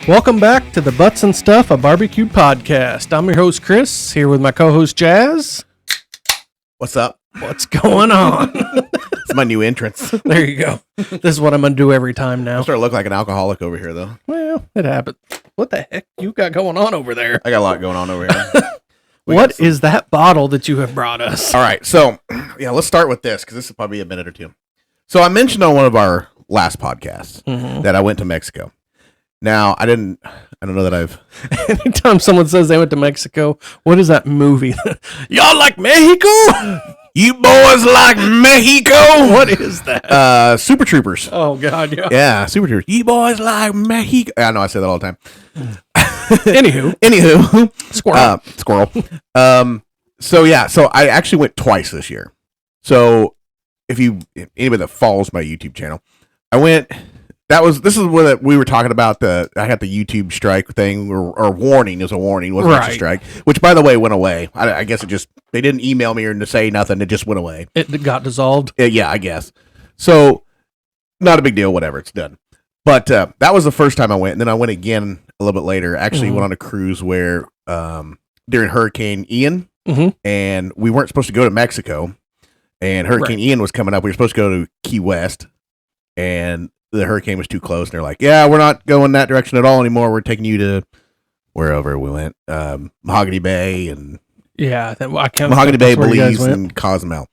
Welcome back to the Butts and Stuff, a barbecue podcast. I'm your host, Chris, here with my co-host, Jazz. What's up? What's going on? It's my new entrance. There you go. This is what I'm going to do every time now. I'm starting to look like an alcoholic over here, though. Well, it happens. What the heck you got going on over there? I got a lot going on over here. What is that bottle that you have brought us? All right, so, yeah, let's start with this, because this will probably be a minute or two. So I mentioned on one of our last podcasts that I went to Mexico. Now, I don't know that I've... Anytime someone says they went to Mexico, what is that movie? Y'all like Mexico? You boys like Mexico? What is that? Super Troopers. Oh, God, yeah. Yeah, Super Troopers. You boys like Mexico? I know, I say that all the time. Anywho. Squirrel. So, yeah, so I actually went twice this year. So, if anybody that follows my YouTube channel, I went... This is what we were talking about. I had the YouTube strike thing or warning. It was a warning, wasn't a strike? Which, by the way, went away. I guess they didn't email me or to say nothing. It just went away. It got dissolved. Yeah, I guess. So, not a big deal. Whatever, it's done. But that was the first time I went, and then I went again a little bit later. Actually, went on a cruise where during Hurricane Ian, and we weren't supposed to go to Mexico, and Hurricane Ian was coming up. We were supposed to go to Key West, and the hurricane was too close, and they're like, yeah, we're not going that direction at all anymore. We're taking you to wherever we went, Mahogany Bay and Mahogany Bay, Belize, and Cozumel.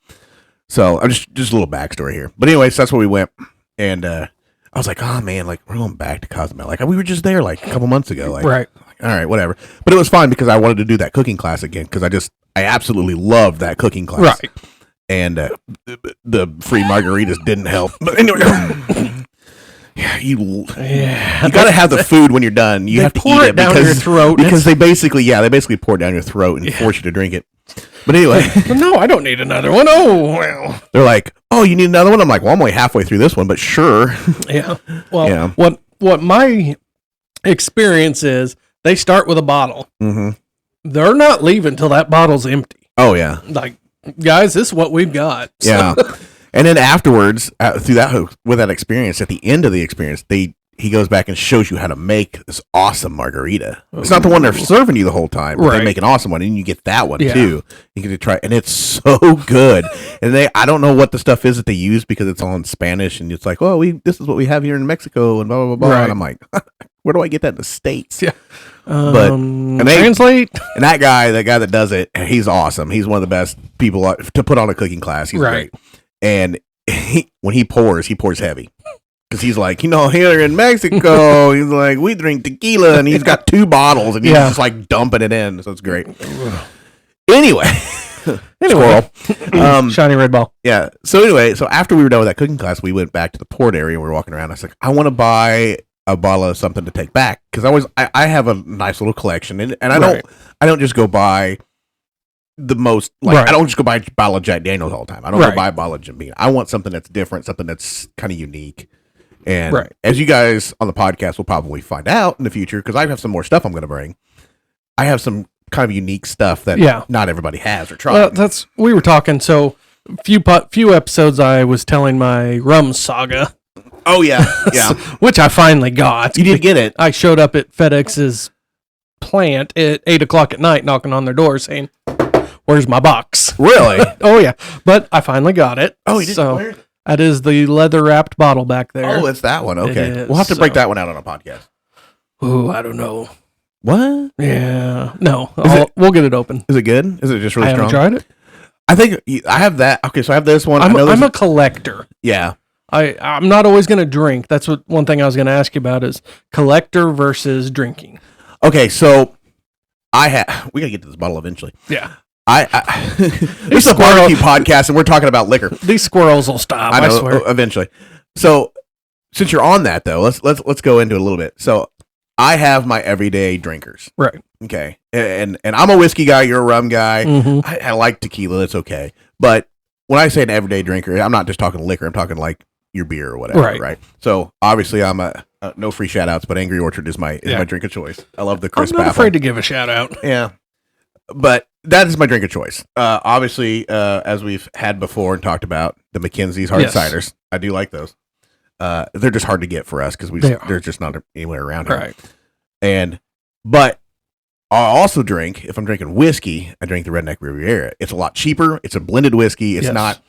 So I'm just a little backstory here. But anyways, that's where we went, and I was like, oh man, like we're going back to Cozumel. Like we were just there like a couple months ago. Like, right. All right, whatever. But it was fine because I wanted to do that cooking class again because I absolutely loved that cooking class. Right. And the free margaritas didn't help. But anyway. Yeah, you got to have the food when you're done. You have to eat it down your throat because they basically pour it down your throat and force you to drink it. But anyway, no, I don't need another one. Oh well, they're like, oh, you need another one. I'm like, well, I'm only halfway through this one, but sure. Yeah. Well, what my experience is, they start with a bottle. They're not leaving till that bottle's empty. Oh yeah, like guys, this is what we've got. So. Yeah. And then afterwards, with that experience, at the end of the experience, he goes back and shows you how to make this awesome margarita. It's not the one they're serving you the whole time, but they make an awesome one, and you get that one too. You get to try, and it's so good. And I don't know what the stuff is that they use because it's all in Spanish, and it's like, oh, this is what we have here in Mexico, and blah blah blah. Right. And I'm like, where do I get that in the States? Yeah. But translate. And that guy that does it, he's awesome. He's one of the best people to put on a cooking class. He's great. And when he pours heavy. Because he's like, here in Mexico, he's like, we drink tequila. And he's got 2 bottles. And he's just like dumping it in. So it's great. Anyway. Squirrel. Shiny red ball. Yeah. So after we were done with that cooking class, we went back to the port area. And we were walking around. I was like, I want to buy a bottle of something to take back. Because I have a nice little collection. And I don't just go buy... the most I don't just go buy a bottle of Jack Daniels all the time. I don't go buy a bottle of Jim Beam. I want something that's different, something that's kind of unique. And as you guys on the podcast will probably find out in the future, because I have some more stuff I'm going to bring. I have some kind of unique stuff that not everybody has or tried. Well, we were talking. So few episodes I was telling my rum saga. Oh yeah, which I finally got. You did get it. I showed up at FedEx's plant at 8:00 at night, knocking on their door saying, where's my box? Really? Oh, yeah. But I finally got it. Oh, you did? So that is the leather-wrapped bottle back there. Oh, it's that one. Okay. We'll have to break that one out on a podcast. Ooh, I don't know. What? Yeah. No. We'll get it open. Is it good? Is it just really strong? I haven't tried it. I think I have that. Okay, so I have this one. I'm a collector. Yeah. I'm not always going to drink. That's one thing I was going to ask you about is collector versus drinking. Okay, so we got to get to this bottle eventually. Yeah. This is a barbecue podcast, and we're talking about liquor. These squirrels will stop. I swear. Eventually. So, since you're on that though, let's go into it a little bit. So, I have my everyday drinkers. Right. Okay. And I'm a whiskey guy. You're a rum guy. I like tequila. That's okay. But when I say an everyday drinker, I'm not just talking liquor. I'm talking like your beer or whatever. Right. So, obviously, I'm no free shout outs, but Angry Orchard is my drink of choice. I love the crisp apple. I'm not afraid to give a shout out. Yeah. But that is my drink of choice. Obviously, as we've had before and talked about, the Mackenzie's hard ciders. I do like those. They're just hard to get for us because there's just not anywhere around here. Right. But I also drink, if I'm drinking whiskey, I drink the Redneck Riviera. It's a lot cheaper. It's a blended whiskey. It's not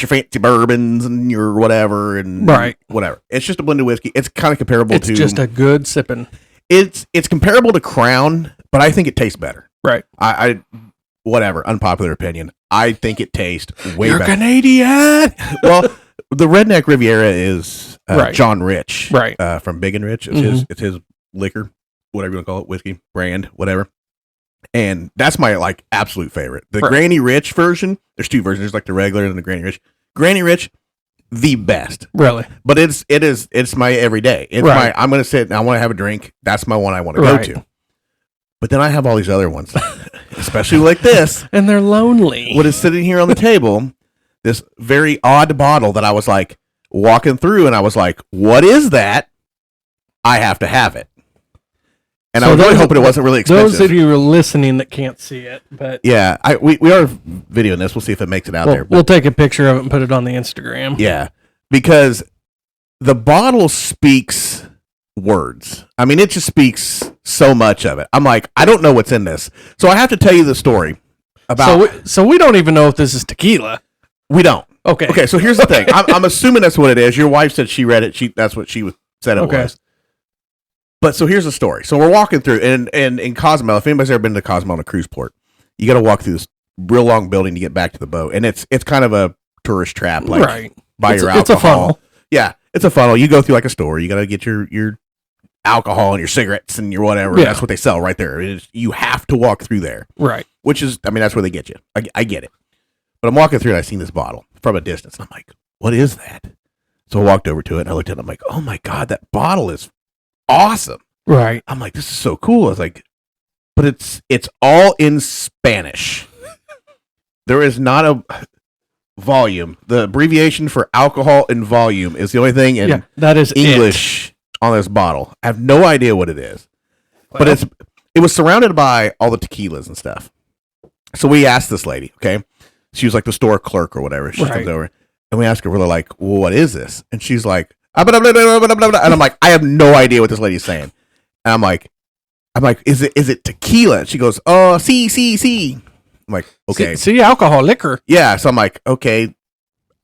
your fancy bourbons and your whatever and whatever. It's just a blended whiskey. It's kind of comparable to. It's just a good sipping. It's comparable to Crown, but I think it tastes better. Right. I whatever, unpopular opinion. I think it tastes way better. You're Canadian. Well, the Redneck Riviera is John Rich, from Big and Rich. It's his liquor, whatever you want to call it, whiskey brand, whatever. And that's my like absolute favorite. The Granny Rich version. There's two versions. There's like the regular and the Granny Rich. Granny Rich, the best, really. But it's my everyday. It's my. I'm gonna sit and I want to have a drink. That's my one I want to go to. But then I have all these other ones, especially like this, and they're lonely. What is sitting here on the table? This very odd bottle that I was like walking through, and I was like, "What is that? I have to have it." And so I was really hoping it wasn't really expensive. Those of you who are listening that can't see it, but yeah, we are videoing this. We'll see if it makes it out there. But we'll take a picture of it and put it on the Instagram. Yeah, because the bottle speaks words. I mean, it just speaks so much of it. I'm like, I don't know what's in this, so I have to tell you the story about. So we don't even know if this is tequila. We don't. Okay. So here's the thing. I'm assuming that's what it is. Your wife said she read it. That's what she said it was. But so here's the story. So we're walking through, and in Cozumel, if anybody's ever been to Cozumel on a cruise port, you got to walk through this real long building to get back to the boat, and it's kind of a tourist trap, like buy your alcohol. It's a funnel. Yeah, it's a funnel. You go through like a store. You got to get your alcohol and your cigarettes and your whatever. Yeah. That's what they sell right there. You have to walk through there, right? Which is, I mean, that's where they get you. I get it. But I'm walking through, and I seen this bottle from a distance, and I'm like, "What is that?" So I walked over to it, and I looked at it. I'm like, "Oh my god, that bottle is awesome!" Right. I'm like, "This is so cool." I was like, "But it's all in Spanish. There is not a volume. The abbreviation for alcohol and volume is the only thing in that is English on this bottle. I have no idea what it is, but it was surrounded by all the tequilas and stuff. So we asked this lady, okay, she was like the store clerk or whatever. She comes over, and we asked her, we're like, well, "What is this?" And she's like, and I'm like, I have no idea what this lady's saying. And I'm like, is it tequila? And she goes, "Oh, see." I'm like, okay. See, alcohol, liquor. Yeah. So I'm like, okay,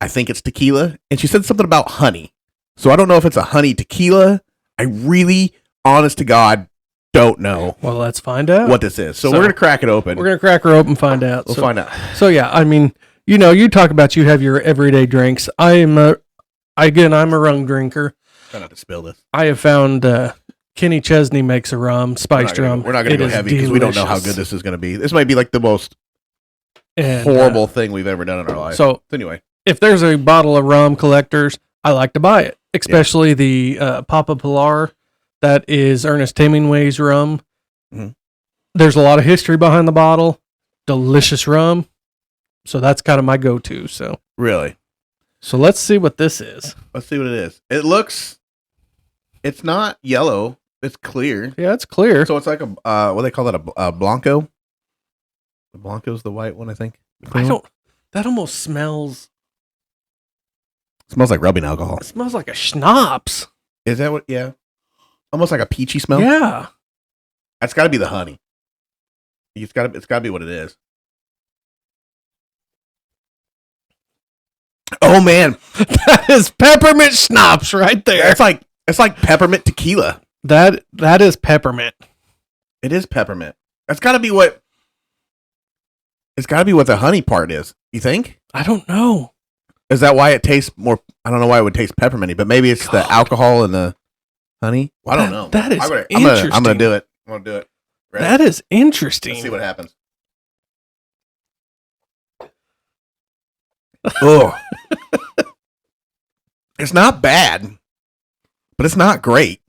I think it's tequila. And she said something about honey. So I don't know if it's a honey tequila. I really, honest to God, don't know. Well, let's find out what this is. So we're going to crack it open. We're going to crack her open and find out. We'll find out. So yeah, I mean, you talk about you have your everyday drinks. I'm a rum drinker. Try not to spill this. I have found Kenny Chesney makes a rum, spiced rum. We're not going to go heavy because we don't know how good this is going to be. This might be like the most horrible thing we've ever done in our life. So anyway, if there's a bottle of rum collectors, I like to buy it, especially the Papa Pilar. That is Ernest Hemingway's rum. Mm-hmm. There's a lot of history behind the bottle. Delicious rum. So that's kind of my go-to. So really. So let's see what this is. Let's see what it is. It's not yellow. It's clear. Yeah, it's clear. So it's like a what do they call that? A Blanco. The Blanco's the white one, I think. That almost smells. It smells like rubbing alcohol. It smells like a schnapps. Is that what? Yeah. Almost like a peachy smell. Yeah. That's got to be the honey. It's got to be what it is. Oh man, that is peppermint schnapps right there. It's like peppermint tequila. That is peppermint. It is peppermint. That's got to be what. It's got to be what the honey part is. You think? I don't know. Is that why it tastes more? I don't know why it would taste pepperminty, but maybe it's the alcohol and the honey. Well, I don't know. That is interesting. I'm gonna do it. I'm gonna do it. Ready? That is interesting. Let's see what happens. Oh, it's not bad, but it's not great.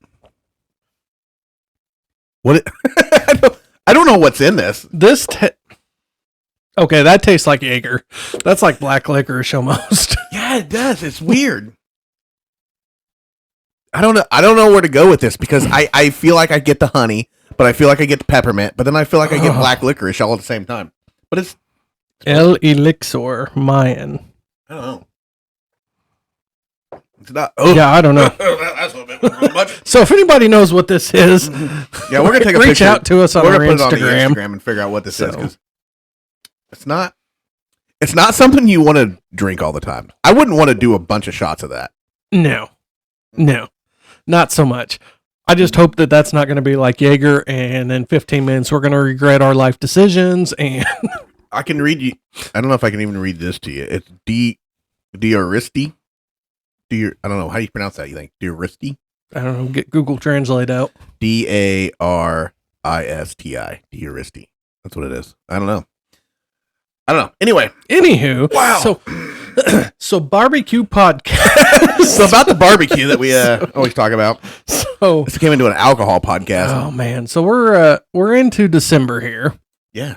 I don't know what's in this. Okay, that tastes like Jaeger. That's like black licorice almost. Yeah, it does. It's weird. I don't know where to go with this because I feel like I get the honey, but I feel like I get the peppermint, but then I feel like I get black licorice all at the same time. But it's El Elixir Mayan. I don't know. It's not. Oh, Yeah, I don't know. that's a little bit real much. So if anybody knows what this is, Yeah, we're gonna take a reach picture. out to us on We're our gonna put it on the Instagram. Instagram and figure out what this is. 'Cause it's not. It's not something you want to drink all the time. I wouldn't want to do a bunch of shots of that. No, not so much. I just hope that that's not going to be like Jaeger, and in 15 minutes we're going to regret our life decisions. And I can read you. I don't know if I can even read this to you. It's Diaristi. I don't know how you pronounce that. You think Diaristi? I don't know. Get Google Translate out. Daristi. Diaristi. That's what it is. I don't know. Anyway, Anywho, wow. So barbecue podcast. So about the barbecue that we always talk about. So This came into an alcohol podcast. oh man, so we're into December here. Yeah.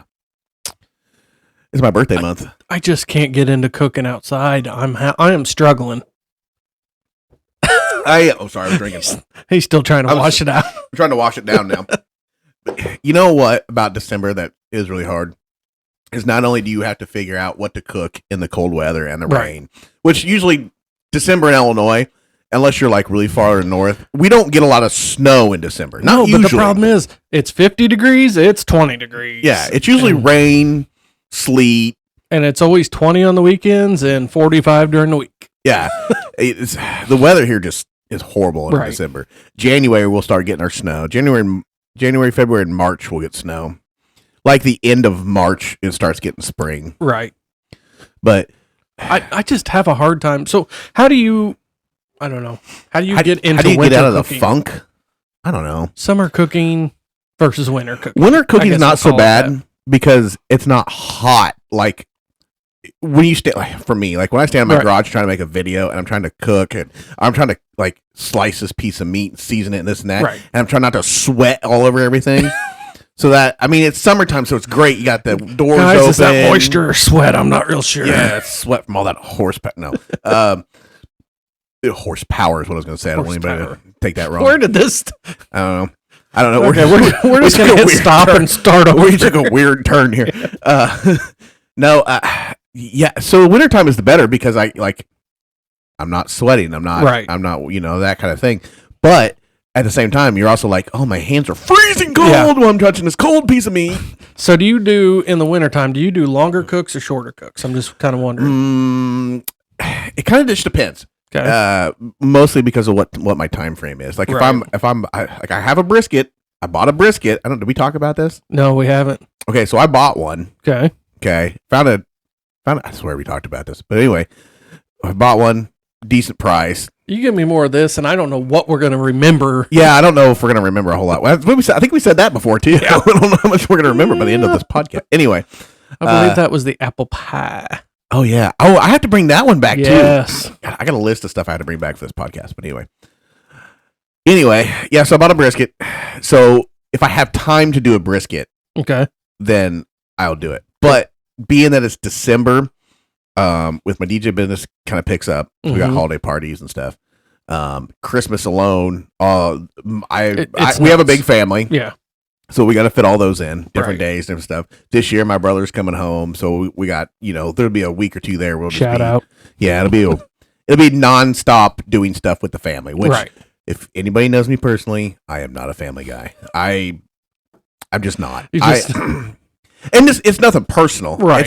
It's my birthday month. I just can't get into cooking outside. I am struggling. Sorry, I was drinking. He's still trying to wash it out. I'm trying to wash it down now. You know what about December that is really hard? Is not only do you have to figure out what to cook in the cold weather and the Right. rain, which usually December in Illinois, unless you're like really far north, we don't get a lot of snow in December. Not No, usually. but the problem is it's 50 degrees, it's 20 degrees. Yeah, it's usually and, rain, sleet. and it's always 20 on the weekends and 45 during the week. Yeah, it's the weather here just is horrible in Right. December. January we'll start getting our snow. January, February, and March we'll get snow. Like the end of March, it starts getting spring. Right. But I just have a hard time. So how do you, I don't know, how do you get into how do you winter get out of cooking? the funk? I don't know. Summer cooking versus winter cooking. Winter cooking guess is not we'll so call it bad because it's not hot. Like when you stay, like, for me, like when I stand in my Right. garage trying to make a video and I'm trying to cook and I'm trying to like slice this piece of meat and season it and this and that, Right. and I'm trying not to sweat all over everything. So that, I mean, it's summertime, so it's great. You got the doors Guys, open. is that moisture or sweat? I'm not real sure. Yeah, it's sweat from all that horsepower. No, horsepower is what I was going to say. I don't want anybody to take that wrong. Where did this? I don't know. Okay, we're just took going a to hit weird stop turn. and start over. We took a weird turn here. No, yeah. So wintertime is the better because I'm not sweating. I'm not, Right. I'm not, that kind of thing. But at the same time, you're also like, oh, my hands are freezing cold Yeah. while I'm touching this cold piece of meat. So do you do, in the wintertime, do you do longer cooks or shorter cooks? I'm just kind of wondering. It kind of just depends. Okay. Mostly because of what my time frame is. Like Right. I have a brisket. I bought a brisket. Did we talk about this? No, we haven't. Okay, so I bought one. Okay. Okay, found I swear we talked about this, but anyway, I bought one, decent price. You give me more of this, and I don't know what we're going to remember. Yeah, I don't know if we're gonna remember a whole lot. Well, I think we said that before too. I don't know how much we're gonna remember by the end of this podcast. Anyway, I believe that was the apple pie. oh yeah, I have to bring that one back Yes. too. God, I got a list of stuff I had to bring back for this podcast. But anyway, yeah. So I bought a brisket. So if I have time to do a brisket, Okay. then I'll do it. But being that it's December, with my DJ business kind of picks up. We got Mhm. holiday parties and stuff. Christmas alone, we It's have a nuts. big family, Yeah. so we got to fit all those in different Right. days, different stuff. This year, my brother's coming home, so we got there'll be a week or two there. We'll just Shout be, out. yeah, it'll be nonstop doing stuff with the family. Which, Right. if anybody knows me personally, I am not a family guy. I'm just not. You just- And it's nothing personal. Right.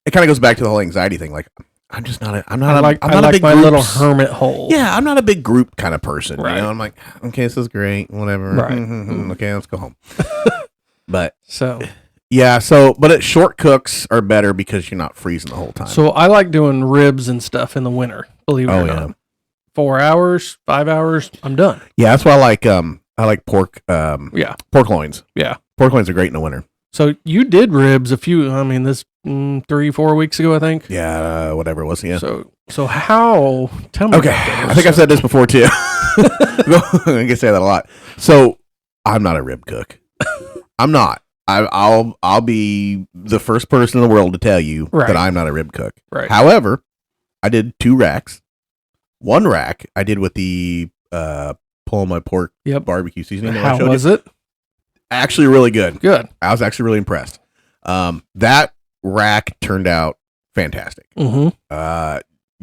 It kind of goes back to the whole anxiety thing. Like, I'm just not. I'm not. I I'm like not a big my little groups- hermit hole. Yeah, I'm not a big group kind of person. Right. I'm like, okay, this is great. Whatever. Right. Okay, let's go home. But So yeah, but short cooks are better because you're not freezing the whole time. I like doing ribs and stuff in the winter. Believe it or not. 4 hours, 5 hours, I'm done. Yeah, that's why I like pork. Yeah. Pork loins. Yeah. Pork loins are great in the winter. So you did ribs this 3-4 weeks ago, I think. Yeah, whatever it was. Yeah. So how? Tell me. Okay, about those. I think I've said this before too. I can say that a lot. So I'm not a rib cook. I'm not. I'll be the first person in the world to tell you Right. that I'm not a rib cook. Right. However, I did 2 racks. One rack I did with the pull my pork Yep. barbecue seasoning. that I How showed you. was it? Actually, really good. Good. I was actually really impressed. That rack turned out fantastic. Mm-hmm.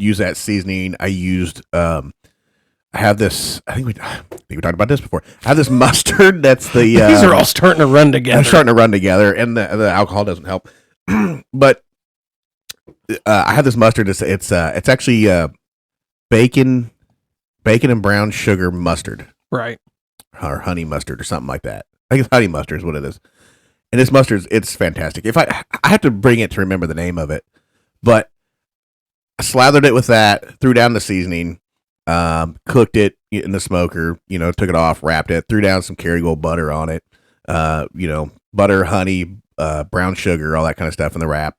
use that seasoning. I used I have this. I think we talked about this before. I have this mustard. That's the These are all starting to run together. they're starting to run together, and the alcohol doesn't help. But I have this mustard. It's actually bacon and brown sugar mustard, Right. or honey mustard, or something like that. I think it's honey mustard is what it is. And this mustard, it's fantastic. If I have to bring it to remember the name of it, but I slathered it with that, threw down the seasoning, cooked it in the smoker, took it off, wrapped it, threw down some Kerrygold butter on it, butter, honey, brown sugar, all that kind of stuff in the wrap.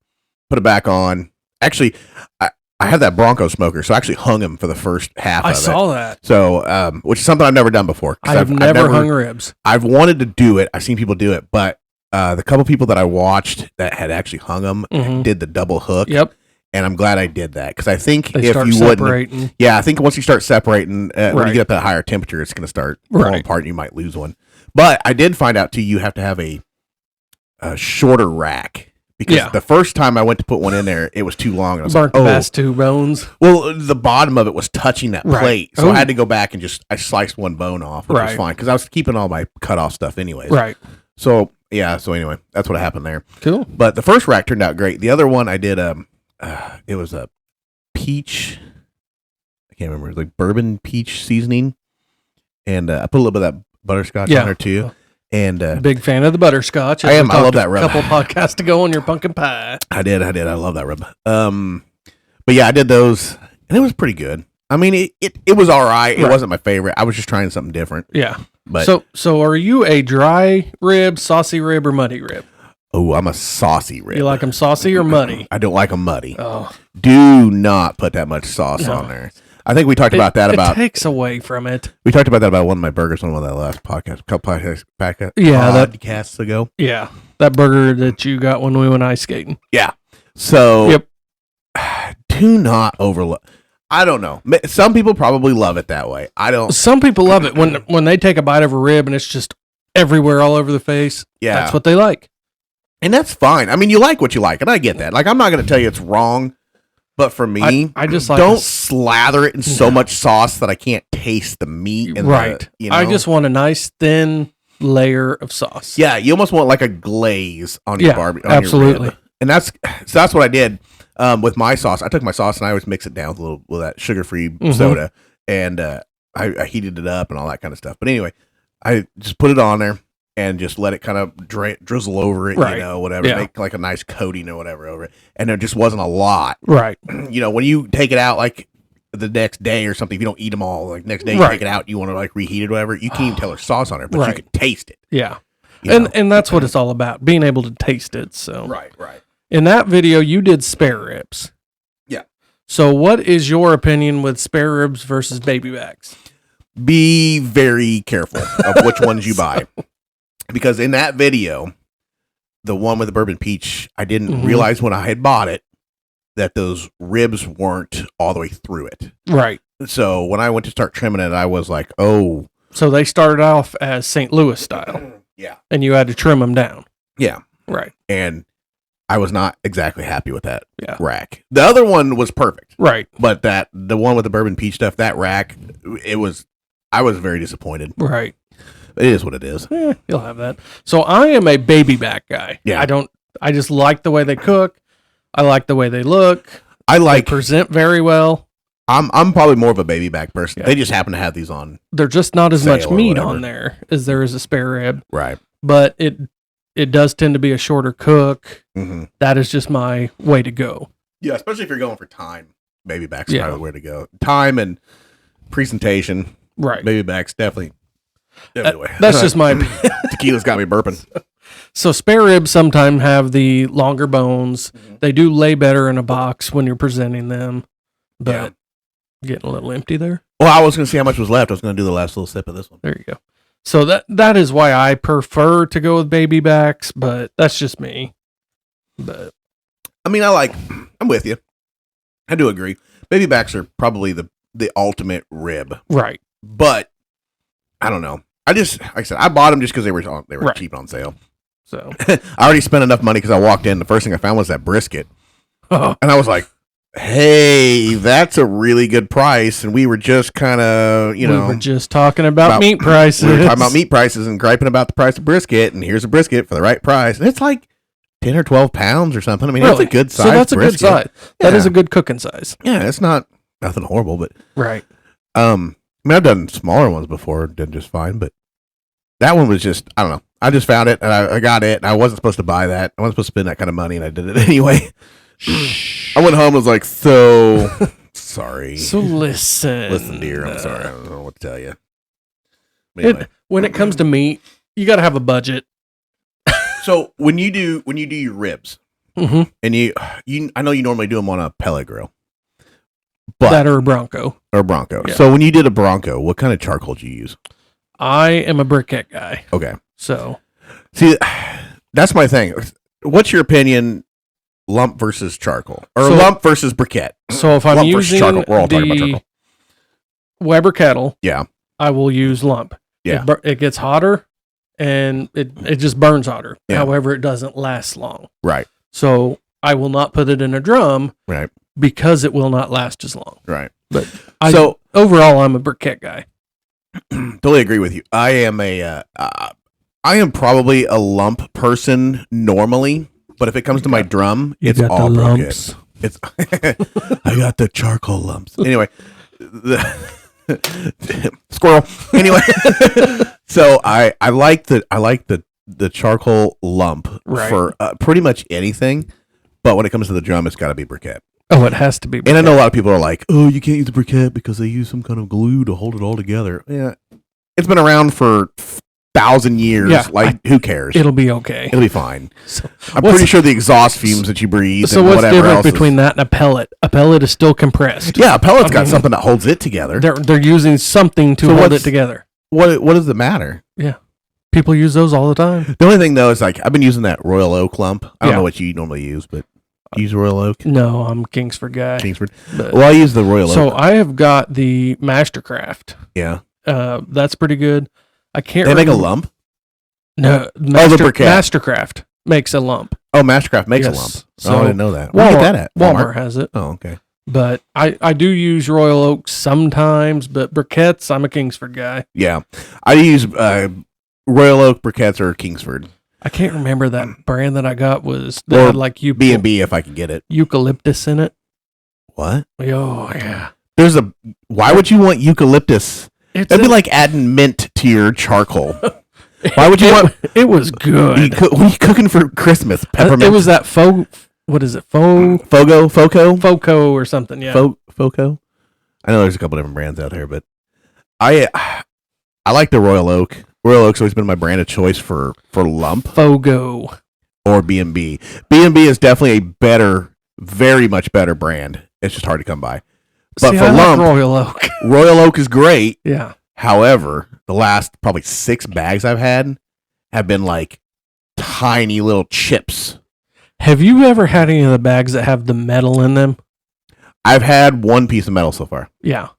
Put it back on. Actually, I have that Bronco smoker, so I actually hung him for the first half of it. I saw that. So, which is something I've never done before. I've never hung ribs. I've wanted to do it. I've seen people do it, but the couple people that I watched that had actually hung them did the double hook. Yep. And I'm glad I did that, because I think They if start you separating. wouldn't, I think once you start separating, when Right. you get up that higher temperature, it's going to start falling Right. apart, and you might lose one. But I did find out too, you have to have a shorter rack, because the first time I went to put one in there, it was too long. And I was Burnt like, the past two bones. well, the bottom of it was touching that Right. plate, so Ooh. I had to go back and I sliced one bone off, which was Right. fine, because I was keeping all my cut off stuff anyways. Right. So so anyway, that's what happened there. Cool. But the first rack turned out great. The other one I did it was a peach, I can't remember, it was like bourbon peach seasoning, and I put a little bit of that butterscotch on there too. And Big fan of the butterscotch. I am. We I love talked that rub. A couple podcasts ago on your pumpkin pie. I did. I love that rub. But yeah, I did those, and it was pretty good. I mean, it was all right. It wasn't my favorite. I was just trying something different. Yeah. But So are you a dry rib, saucy rib, or muddy rib? oh, I'm a saucy rib. You like them saucy or muddy? I don't like them muddy. Oh, Do not put that much sauce on there. I think we talked about that. It takes away from it. We talked about that about one of my burgers on one of the last podcasts, a couple podcasts ago. Yeah, that burger that you got when we went ice skating. Yeah. So, Yep. do not overlook. I don't know. Some people probably love it that way. I don't. Some people love it when they take a bite of a rib and it's just everywhere, all over the face. Yeah. That's what they like. And that's fine. I mean, you like what you like, and I get that. Like, I'm not going to tell you it's wrong, but for me, I just like don't slather it in so much sauce that I can't taste the meat. And right. I just want a nice thin layer of sauce. Yeah, you almost want like a glaze on your barbecue. Absolutely. Your rib. And that's what I did with my sauce. I took my sauce and I always mix it down with a little with that sugar-free soda, and I heated it up and all that kind of stuff. But anyway, I just put it on there and just let it kind of drizzle over it, whatever, make like a nice coating or whatever over it. And there just wasn't a lot. Right. When you take it out like the next day or something, if you don't eat them all, like next day you take it out, you want to like reheat it or whatever, you can't even tell there's sauce on it, but you can taste it. Yeah. And that's what it's all about, being able to taste it. So Right. In that video, you did spare ribs. Yeah. So what is your opinion with spare ribs versus baby backs? Be very careful of which ones you buy. Because in that video, the one with the bourbon peach, I didn't realize when I had bought it that those ribs weren't all the way through it. Right. So when I went to start trimming it, I was like, oh. So they started off as St. Louis style. Yeah. And you had to trim them down. Yeah. Right. And I was not exactly happy with that rack. The other one was perfect. Right. But the one with the bourbon peach stuff, that rack, I was very disappointed. Right. It is what it is. You'll have that. So I am a baby back guy. Yeah. I just like the way they cook. I like the way they look. They present very well. I'm probably more of a baby back person. Yeah. They just happen to have these on. They're just not as much sale or meat whatever. on there as there is a spare rib. Right. But it does tend to be a shorter cook. Mm-hmm. That is just my way to go. Yeah, especially if you're going for time. Baby back's probably the way to go. Time and presentation. Right. Baby back's definitely way. That's just my opinion. Tequila's got me burping. So spare ribs sometimes have the longer bones. They do lay better in a box when you're presenting them. But getting a little empty there. Well, I was going to see how much was left. I was going to do the last little sip of this one. There you go. So that is why I prefer to go with baby backs, but that's just me. But I mean, I'm with you. I do agree. Baby backs are probably the ultimate rib. right. But I don't know. Like I said, I bought them just because they were cheap on sale. So I already spent enough money because I walked in. The first thing I found was that brisket. oh, And I was like, hey, that's a really good price, and we were just kind of, we were just talking about meat prices. We were talking about meat prices and griping about the price of brisket, and here's a brisket for the right price, and it's like 10 or 12 pounds or something. I mean, Really? it's a good size. So that's brisket. a good size. That Yeah. is a good cooking size. Yeah, it's not nothing horrible, but Right. I mean, I've done smaller ones before, did just fine, but that one was just, I don't know. I just found it and I got it, and I wasn't supposed to buy that. I wasn't supposed to spend that kind of money, and I did it anyway. I went home and was like, so sorry. So listen, Dear, I'm sorry. I don't know what to tell you. But anyway. When it comes to meat, you got to have a budget. So when you do your ribs, Mm-hmm. and you, I know you normally do them on a pellet grill, but That or a Bronco. or Bronco. Yeah. So when you did a Bronco, what kind of charcoal do you use? I am a briquette guy, Okay. so See, that's my thing. What's your opinion? Lump versus charcoal, or So- lump versus briquette? if I'm Lump versus using charcoal. We're all talking about the charcoal. Weber kettle, Yeah. I will use lump. Yeah. It gets hotter, and it just burns hotter. Yeah. However, it doesn't last long. Right. So I will not put it in a drum Right. because it will not last as long. Right. But So overall, I'm a briquette guy. totally agree with you. I am probably a lump person normally, but if it comes to my drum, You it's got all the briquette. lumps. It's I got the charcoal lumps. Anyway, squirrel. Anyway, so I like the charcoal lump Right. for pretty much anything, but when it comes to the drum, it's got to be briquette. Oh, it has to be. And I know a lot of people are like, "Oh, you can't use the briquette because they use some kind of glue to hold it all together." Yeah, it's been around for 1,000 years. Yeah, Like, who cares? It'll be okay. It'll be fine. So, I'm what's- pretty sure the exhaust fumes that you breathe. So and what's whatever different else is- between that and a pellet? A pellet is still compressed. Yeah, a pellet's I got mean, something that holds it together. They're using something to So hold it what's- together. What does it matter? People use those all the time. The only thing though is like I've been using that Royal Oak lump. I don't Yeah. know what you normally use, but you use Royal Oak, No, I'm Kingsford guy. Kingsford. But- Well, I use the Royal so Oak. I have got the Mastercraft. Yeah, That's pretty good. I can't. they make a remember- lump. No, the briquette. Mastercraft makes a lump. Oh, Mastercraft makes Yes. a lump. So Oh, I didn't know that. Where you get that at? Walmart has it, Oh, okay. but I do use Royal Oak sometimes. But briquettes, I'm a Kingsford guy. Yeah, I use Royal Oak briquettes or Kingsford I can't remember that brand that I got was that Or had like B&B if I can get it. eucalyptus in it. What? Oh yeah, There's a. Why would you want eucalyptus? it's That'd be a- like adding mint to your charcoal. Why would you want? It was good. What are you cooking for Christmas? Peppermint. It was that faux. What is it? Faux Foco. Foco or something. Yeah. Foco. I know there's a couple different brands out there, but I like the Royal Oak. Royal Oak's always been my brand of choice for lump Fogo. or B&B. B&B is definitely a better, very much better brand. It's just hard to come by. But See, for I like lump, Royal Oak. Royal Oak is great. Yeah. However, the last probably 6 bags I've had have been like tiny little chips. Have you ever had any of the bags that have the metal in them? I've had one piece of metal so far. Yeah.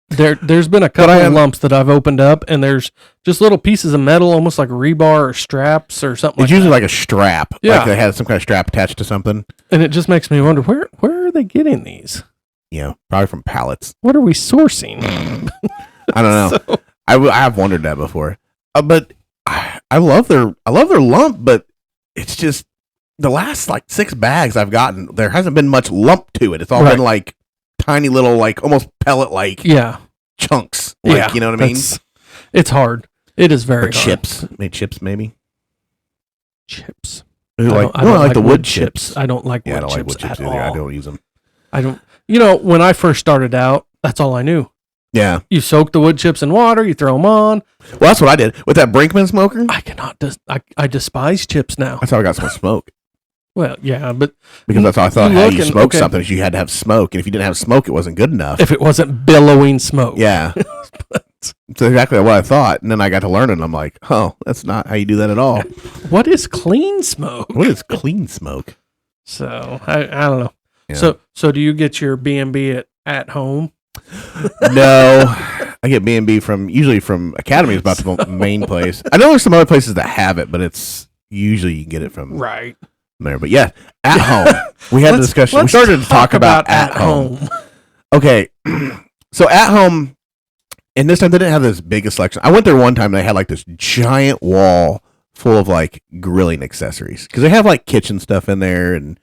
There's been a couple I of am- lumps that I've opened up, and there's just little pieces of metal, almost like rebar or straps or something. It's like usually that. like a strap. Yeah. Like they had some kind of strap attached to something. And it just makes me wonder where are they getting these? You know, probably from pallets. What are we sourcing? I don't know. So- I have wondered that before. But I love their lump, but it's just the last like 6 bags I've gotten, there hasn't been much lump to it. It's all Right. been like tiny little, like almost pellet like Yeah. chunks. Like, Yeah. you know what I mean? It's hard. It is very Or hard. chips. Maybe chips, maybe. Chips. Like, I don't like the wood chips. I don't like Yeah, I wood don't chips like wood chips at either. I all. don't use them. I don't. You know, when I first started out, that's all I knew. Yeah. You soak the wood chips in water, you throw them on. Well, that's what I did with that Brinkman smoker. I cannot. I despise chips now. That's how I got some smoke. Well, yeah, but Because that's how I thought You how look you and- smoke okay. something is you had to have smoke. And if you didn't have smoke, it wasn't good enough. if it wasn't billowing smoke, Yeah. That's exactly what I thought. And then I got to learn it and I'm like, oh, that's not how you do that at all. What is clean smoke? What is clean smoke? So I don't know. Yeah. So do you get your B&B at home? No. I get B&B usually from Academy is about the main place. I know there's some other places that have it, but it's usually you can get it from Right. there. But yeah, at home. We had a discussion. We started to talk about at home. Okay. So at home, and this time they didn't have this biggest selection. I went there one time and they had like this giant wall full of like grilling accessories. Because they have like kitchen stuff in there. And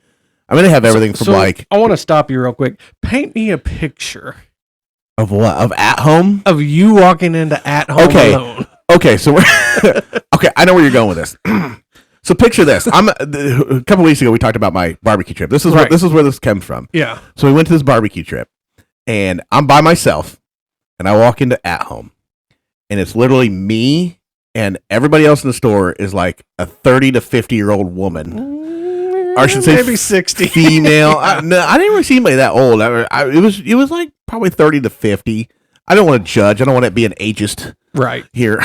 I mean, they have everything from like. I want to stop you real quick. Paint me a picture. Of what? Of at home? Of you walking into at home alone. Okay, so we're okay, I know where you're going with this. So picture this. A couple weeks ago we talked about my barbecue trip. This is Right. this is where this comes from. Yeah. So we went to this barbecue trip and I'm by myself and I walk into at home and it's literally me and everybody else in the store is like a 30 to 50-year-old woman. Or I should say maybe 60. female. No, I didn't really see anybody that old. It was like probably 30 to 50. I don't want to judge. I don't want to be an ageist Right. here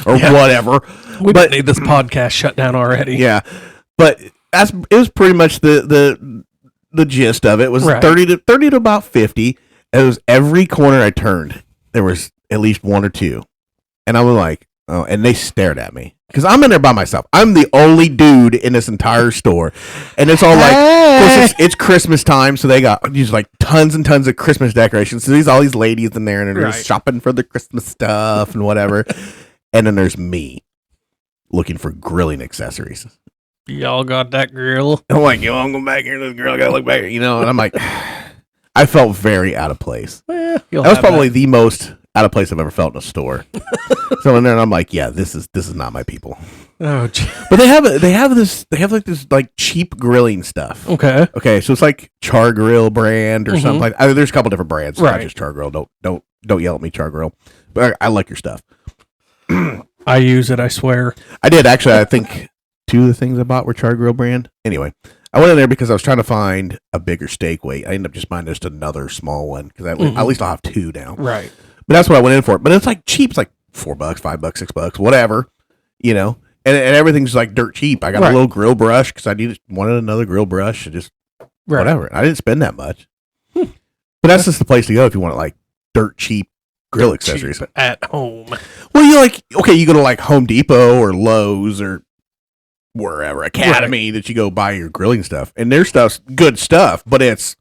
or whatever. We don't need this podcast shut down already. Yeah, but it was pretty much the gist of it. It was Right. 30 to about 50. It was every corner I turned, there was at least one or two, and I was like, oh, and they stared at me because I'm in there by myself. I'm the only dude in this entire store, and it's all like, of course, it's Christmas time, so they got these like tons and tons of Christmas decorations. So all these ladies in there, and they're Right. just shopping for the Christmas stuff and whatever. And then there's me looking for grilling accessories. Y'all got that grill. I'm like, yo, I'm going back here. This girl, I gotta look back here, you know. And I'm like, I felt very out of place. That was probably the most out of place I've ever felt in a store. So in there, and I'm like, yeah, this is not my people. Oh, gee. But they have this cheap grilling stuff. Okay. Okay, so it's like Char Grill brand or something like. There's a couple different brands, Right. not just Char Grill. Don't yell at me, Char Grill. But I like your stuff. I use it, I swear. I did actually. I think two of the things I bought were Char Grill brand. Anyway, I went in there because I was trying to find a bigger steak weight. I ended up just buying just another small one because at least I'll have two now. Right. But that's what I went in for. But it's like cheap. It's like $4, $5, $6, whatever. You know, and everything's like dirt cheap. I got Right. a little grill brush because wanted another grill brush and just whatever. I didn't spend that much. But that's just the place to go if you want like dirt cheap grill accessories Cheap at home. Well, you go to like Home Depot or Lowe's or wherever, Academy, that you go buy your grilling stuff, and their stuff's good stuff, but it's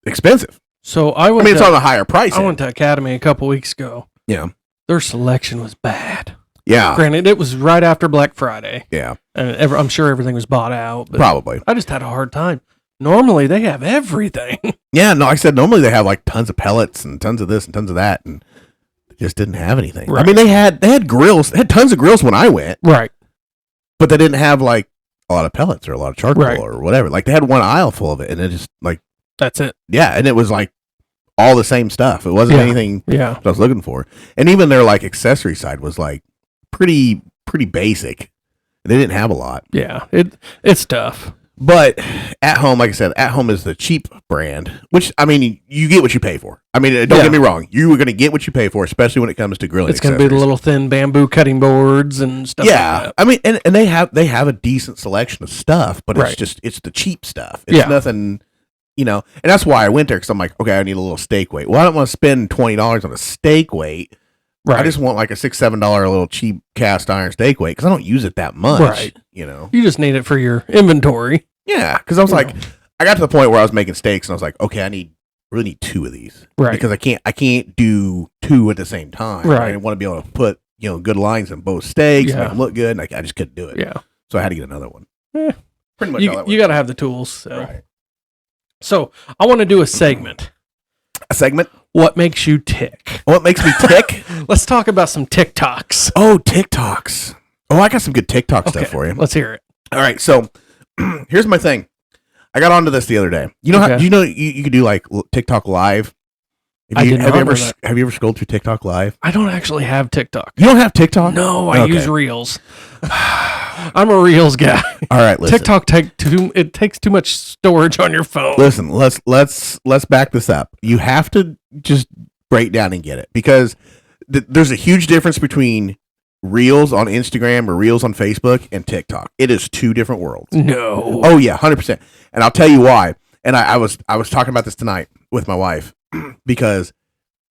expensive. So It's on a higher price. I went to Academy a couple weeks ago. Yeah. Their selection was bad. Yeah. Granted, it was right after Black Friday, Yeah. and I'm sure everything was bought out. But Probably. I just had a hard time. Normally, they have everything. Yeah. No, I said normally they have like tons of pellets and tons of this and tons of that, and they just didn't have anything. Right. I mean, they had grills. They had tons of grills when I went, Right. but they didn't have like a lot of pellets or a lot of charcoal Right. or whatever. Like they had one aisle full of it, and it just like That's it. yeah, and it was like all the same stuff. It wasn't anything Yeah. that I was looking for. And even their like accessory side was like pretty basic. They didn't have a lot. Yeah. It's tough. But at home, like I said, at home is the cheap brand, which I mean, you get what you pay for. I mean, don't get me wrong, you are going to get what you pay for, especially when it comes to grilling. It's going to be the little thin bamboo cutting boards and stuff. Yeah, Like that. I mean, and they have a decent selection of stuff, but Right. it's the cheap stuff. It's Yeah. nothing. You know, and that's why I went there because I'm like, okay, I need a little steak weight. Well, I don't want to spend $20 on a steak weight. Right. I just want like a $6-7 little cheap cast iron steak weight because I don't use it that much. Right. You know. You just need it for your inventory. Yeah, because I was like, I got to the point where I was making steaks and I was like, okay, really need two of these. Right. Because I can't do two at the same time. Right. I want to be able to put good lines in both steaks, Yeah. make them look good, and I just couldn't do it. Yeah. So I had to get another one. Eh. Pretty much all that You was. got to have the tools. So. Right. So I want to do a segment. A segment. What makes you tick? What makes me tick? Let's talk about some TikToks. Oh, TikToks. Oh, I got some good TikTok stuff for you. Let's hear it. All right, so here's my thing. I got onto this the other day. You know how Okay. do you know you could do like TikTok live? I did not know that. Have you ever scrolled through TikTok live? I don't actually have TikTok. You don't have TikTok? No, I Okay. use Reels. I'm a Reels guy. All right, listen. TikTok takes too much storage on your phone. Listen, let's back this up. You have to just break down and get it because there's a huge difference between Reels on Instagram or Reels on Facebook and TikTok. It is two different worlds. No. Oh yeah, 100%. And I'll tell you why. And I was talking about this tonight with my wife because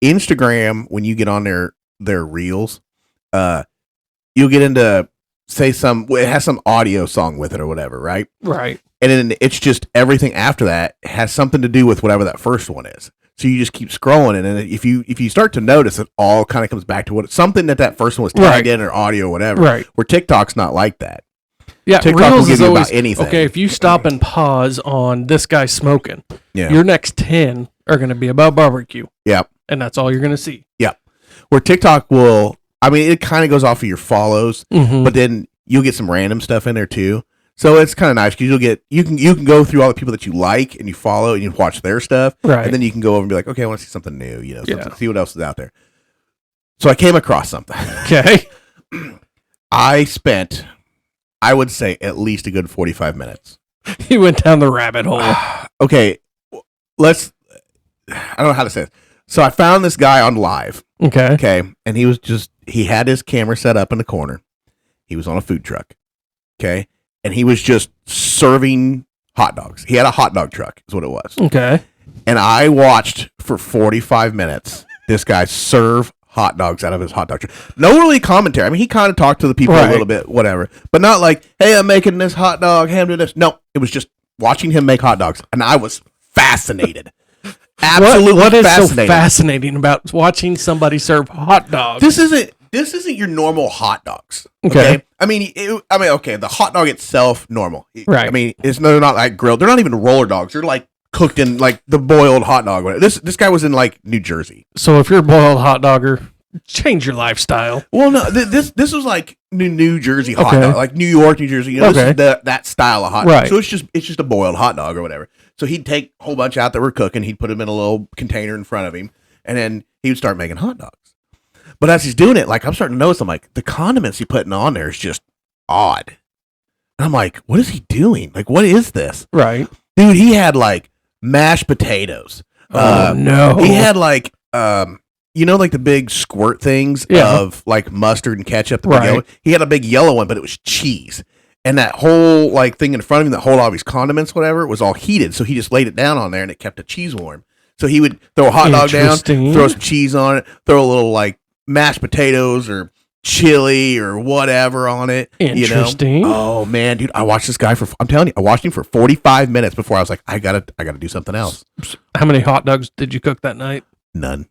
Instagram, when you get on their Reels, you'll get into say it has some audio song with it or whatever, right? Right. And then it's just everything after that has something to do with whatever that first one is. So you just keep scrolling, and then if you start to notice, it all kind of comes back to something that first one was tagged in or audio or whatever. Right. Where TikTok's not like that. Yeah, TikTok Reels will give is you always about anything. okay. If you stop and pause on this guy smoking, Yeah. your next 10 are going to be about barbecue. Yep. And that's all you're going to see. Yep. Where TikTok will, I mean, it kind of goes off of your follows, Mhm. but then you'll get some random stuff in there too. So it's kind of nice because you can go through all the people that you like and you follow and you watch their stuff, Right. and then you can go over and be like, okay, I want to see something new, Yeah. see what else is out there. So I came across something. Okay. I spent, I would say, at least a good 45 minutes. He went down the rabbit hole. Okay, I don't know how to say it. So I found this guy on live. Okay. Okay. And he had his camera set up in the corner. He was on a food truck. Okay. And he was just serving hot dogs. He had a hot dog truck, is what it was. Okay. And I watched for 45 minutes this guy serve hot dogs out of his hot dog truck. No really commentary. I mean, he kind of talked to the people a little bit, whatever. But not like, hey, I'm making this hot dog. Hey, I'm doing this. No, it was just watching him make hot dogs. And I was fascinated. Absolutely what is fascinating. so fascinating about watching somebody serve hot dogs? This isn't your normal hot dogs. Okay. I mean, okay, the hot dog itself, normal. Right. I mean, they're not like grilled. They're not even roller dogs. They're like cooked in like the boiled hot dog. This guy was in like New Jersey. So if you're a boiled hot dogger, change your lifestyle. Well, no, this was like New Jersey hot Okay. dog, like New York, New Jersey. This is that style of hot dog. Right. So it's just a boiled hot dog or whatever. So he'd take a whole bunch out that were cooking. He'd put them in a little container in front of him, and then he would start making hot dogs. But as he's doing it, like I'm starting to notice, I'm like, the condiments he's putting on there is just odd. And I'm like, what is he doing? Like, what is this? Right. Dude, he had like mashed potatoes. No. He had like like the big squirt things of like mustard and ketchup. Right. Yellow. He had a big yellow one, but it was cheese. And that whole like thing in front of him, that whole all these condiments, whatever, was all heated. So he just laid it down on there and it kept the cheese warm. So he would throw a hot dog down, throw some cheese on it, throw a little like mashed potatoes or chili or whatever on it. Interesting. Oh man, dude, I watched this guy I'm telling you, I watched him for 45 minutes before I was like, I gotta do something else. How many hot dogs did you cook that night? None.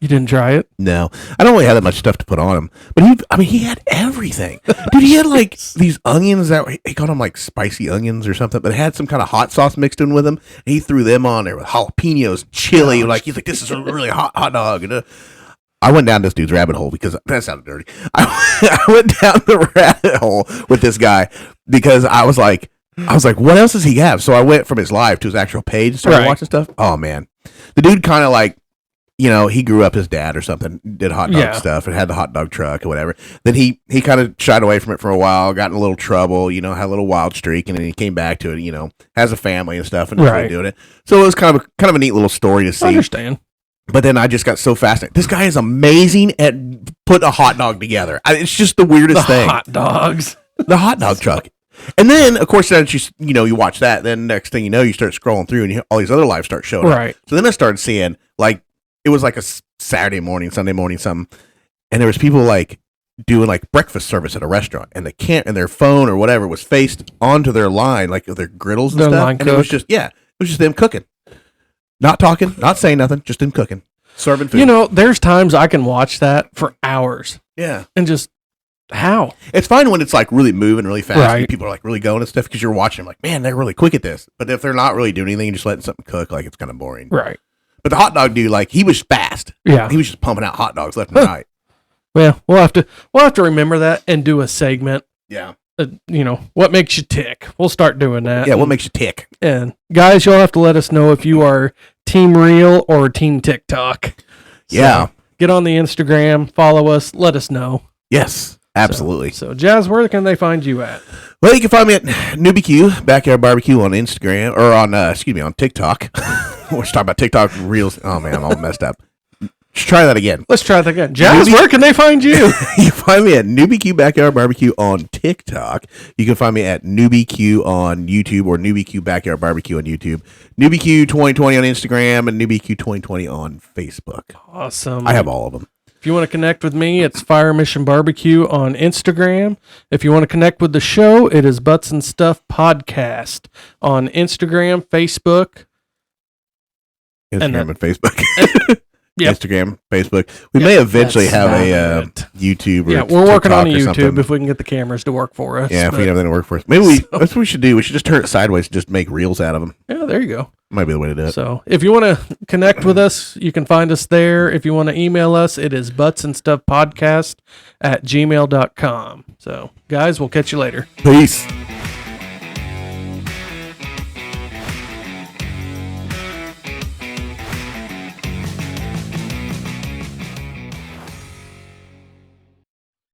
You didn't try it? No, I don't really have that much stuff to put on him. But he had everything, dude. He had like these onions that he called them like spicy onions or something, but it had some kind of hot sauce mixed in with them. And he threw them on there with jalapenos, chili. Like he's like, this is a really hot dog. And I went down this dude's rabbit hole because that sounded dirty. I went down the rabbit hole with this guy because I was like, what else does he have? So I went from his live to his actual page and started watching stuff. Oh man, the dude kind of like. He grew up, his dad or something, did hot dog stuff and had the hot dog truck or whatever. Then he kind of shied away from it for a while, got in a little trouble, had a little wild streak, and then he came back to it, has a family and stuff and started doing it. So it was kind of a neat little story to see. I understand. But then I just got so fascinated. This guy is amazing at putting a hot dog together. It's just the weirdest thing. Hot dogs. The hot dog truck. And then, of course, then you watch that. Then next thing you know, you start scrolling through and all these other lives start showing up. Right. So then I started seeing like, it was like a Saturday morning, Sunday morning, something, and there was people like doing like breakfast service at a restaurant, and and their phone or whatever was faced onto their line, like their griddles and Their stuff. line And it was just them cooking, not talking, not saying nothing, just them cooking, serving food. There's times I can watch that for hours Yeah, and just how it's fine when it's like really moving really fast. Right. And people are like really going and stuff because you're watching them like, man, they're really quick at this. But if they're not really doing anything, just letting something cook, like it's kind of boring. right. But the hot dog dude, like he was fast. Yeah. He was just pumping out hot dogs left and right. Well, we'll have to remember that and do a segment. Yeah. What makes you tick? We'll start doing that. Yeah, what makes you tick? And guys, you'll have to let us know if you are Team Reel or Team TikTok. So Yeah. get on the Instagram, follow us, let us know. Yes, absolutely. So Jazz, where can they find you at? Well, you can find me at NewbieQ, Backyard Barbecue on Instagram, or on TikTok. We're talking about TikTok Reels. Oh man, I'm all messed up. Just try that again. Let's try that again. Jazz, where can they find you? You can find me at NewbieQ Backyard Barbecue on TikTok. You can find me at NewbieQ on YouTube or NewbieQ Backyard Barbecue on YouTube. NewbieQ 2020 on Instagram and NewbieQ 2020 on Facebook. Awesome. I have all of them. If If you want to connect with me, it's Fire Mission Barbecue on Instagram. If you want to connect with the show, it is Butts and Stuff Podcast on Instagram, Facebook. Instagram and Facebook. Yep. Instagram, Facebook. We may eventually have a YouTube. Or yeah, we're working on TikTok or YouTube something. if we can get the cameras to work for us. Yeah, if we but- can have everything to work for us. Maybe that's what we should do. We should just turn it sideways and just make reels out of them. Yeah, there you go. Might be the way to do it. So if you want to connect with us, you can find us there. If you want to email us, it is buttsandstuffpodcast@gmail.com. So guys, we'll catch you later. Peace.